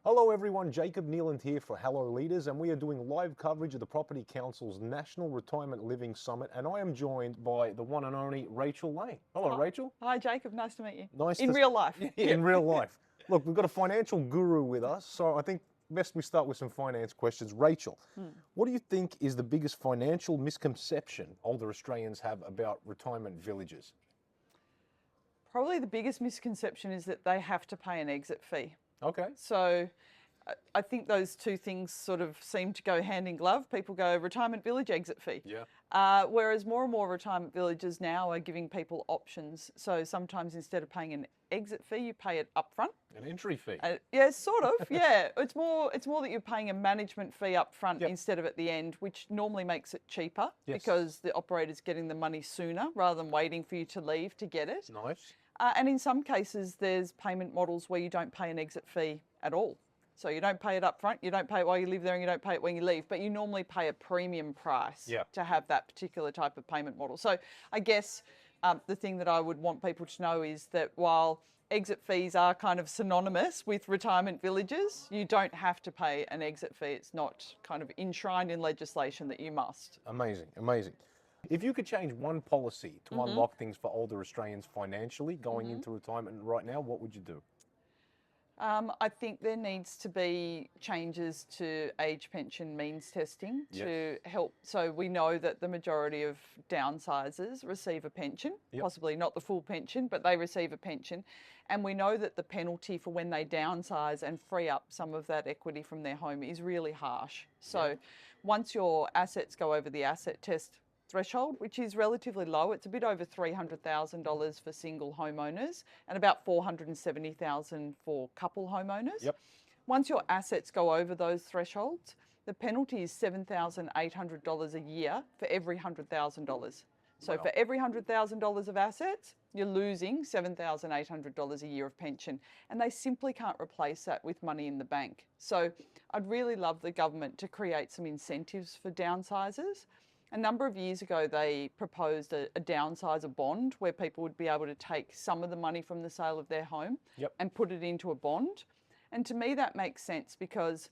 Hello everyone, Jacob Neeland here for Hello Leaders, and we are doing live coverage of the Property Council's National Retirement Living Summit, and I am joined by the one and only Rachel Lane. Hello, Hi. Rachel. Hi, Jacob. Nice to meet you. Nice In real life. in real life. Look, we've got a financial guru with us, so I think best we start with some finance questions. Rachel, what do you think is the biggest financial misconception older Australians have about retirement villages? Probably the biggest misconception is that they have to pay an exit fee. Okay. So I think those two things sort of seem to go hand in glove. People go retirement village, exit fee. Yeah. Whereas more and more retirement villages now are giving people options. So sometimes instead of paying an exit fee, you pay it upfront. An entry fee. Yeah, sort of. Yeah, it's more that you're paying a management fee up front Yep. instead of at the end, which normally makes it cheaper Yes. because the operator's getting the money sooner rather than waiting for you to leave to get it. Nice. And in some cases, there's payment models where you don't pay an exit fee at all. So you don't pay it up front, you don't pay it while you live there, and you don't pay it when you leave, but you normally pay a premium price to have that particular type of payment model. So I guess the thing that I would want people to know is that while exit fees are kind of synonymous with retirement villages, you don't have to pay an exit fee. It's not kind of enshrined in legislation that you must. Amazing, amazing. If you could change one policy to unlock things for older Australians financially going into retirement right now, what would you do? I think there needs to be changes to age pension means testing to help. So we know that the majority of downsizers receive a pension, possibly not the full pension, but they receive a pension. And we know that the penalty for when they downsize and free up some of that equity from their home is really harsh. So once your assets go over the asset test threshold, which is relatively low. It's a bit over $300,000 for single homeowners and about $470,000 for couple homeowners. Yep. Once your assets go over those thresholds, the penalty is $7,800 a year for every $100,000. So for every $100,000 of assets, you're losing $7,800 a year of pension. And they simply can't replace that with money in the bank. So I'd really love the government to create some incentives for downsizers. A number of years ago, they proposed a downsizer bond where people would be able to take some of the money from the sale of their home and put it into a bond. And to me, that makes sense because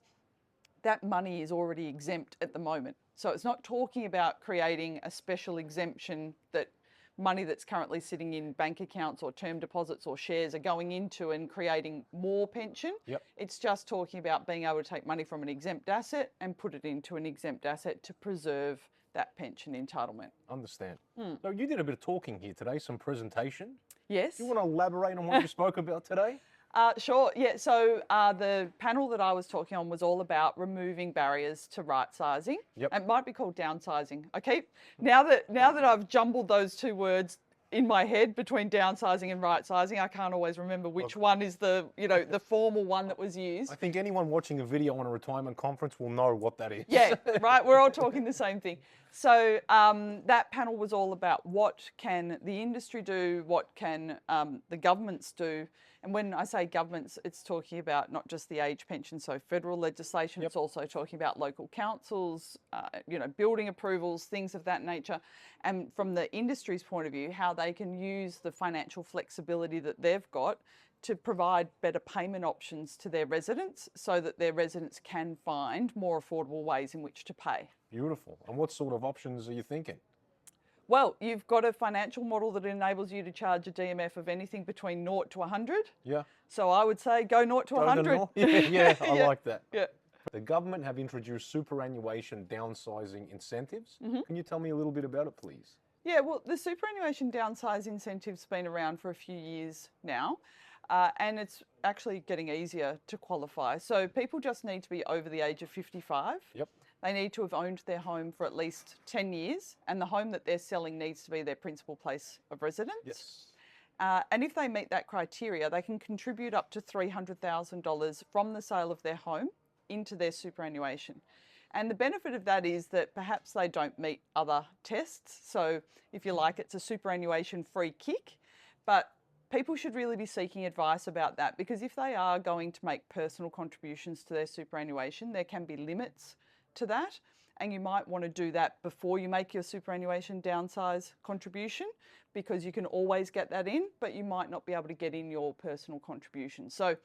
that money is already exempt at the moment. So it's not talking about creating a special exemption that money that's currently sitting in bank accounts or term deposits or shares are going into and creating more pension. It's just talking about being able to take money from an exempt asset and put it into an exempt asset to preserve that pension entitlement. Understand. So you did a bit of talking here today, some presentation. Yes. Do you want to elaborate on what you spoke about today? Sure. Yeah. So the panel that I was talking on was all about removing barriers to right sizing. It might be called downsizing. Okay. Now that I've jumbled those two words in my head between downsizing and right sizing, I can't always remember which one is the formal one that was used. I think anyone watching a video on a retirement conference will know what that is. Yeah, right. We're all talking the same thing. So that panel was all about what can the industry do, what can the governments do. And when I say governments, it's talking about not just the age pension, so federal legislation, it's also talking about local councils, building approvals, things of that nature. And from the industry's point of view, how they can use the financial flexibility that they've got to provide better payment options to their residents so that their residents can find more affordable ways in which to pay. Beautiful. And what sort of options are you thinking? Well, you've got a financial model that enables you to charge a DMF of anything between 0 to 100. Yeah. So I would say go 0 to 100. I like that. Yeah. The government have introduced superannuation downsizing incentives. Can you tell me a little bit about it, please? Yeah, well, the superannuation downsize incentive's been around for a few years now. And it's actually getting easier to qualify. So people just need to be over the age of 55. Yep. They need to have owned their home for at least 10 years, and the home that they're selling needs to be their principal place of residence. Yes. And if they meet that criteria, they can contribute up to $300,000 from the sale of their home into their superannuation. And the benefit of that is that perhaps they don't meet other tests. So if you like, it's a superannuation free kick, but people should really be seeking advice about that, because if they are going to make personal contributions to their superannuation, there can be limits to that. And you might want to do that before you make your superannuation downsize contribution, because you can always get that in, but you might not be able to get in your personal contribution. So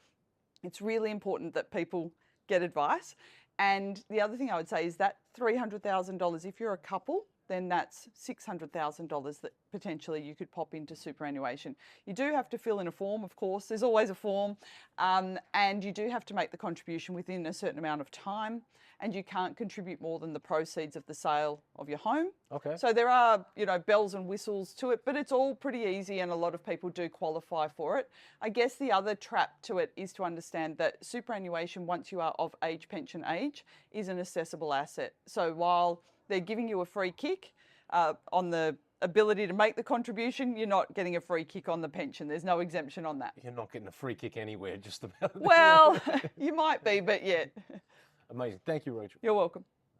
It's really important that people get advice. And the other thing I would say is that $300,000, if you're a couple, then that's $600,000 that potentially you could pop into superannuation. You do have to fill in a form, of course. There's always a form, and you do have to make the contribution within a certain amount of time, and you can't contribute more than the proceeds of the sale of your home. Okay. So there are, bells and whistles to it, but it's all pretty easy, and a lot of people do qualify for it. I guess the other trap to it is to understand that superannuation, once you are of age pension age, is an assessable asset. So while they're giving you a free kick on the ability to make the contribution, you're not getting a free kick on the pension. There's no exemption on that. You're not getting a free kick anywhere, just about. Well, you might be, but yeah. Amazing. Thank you, Rachel. You're welcome.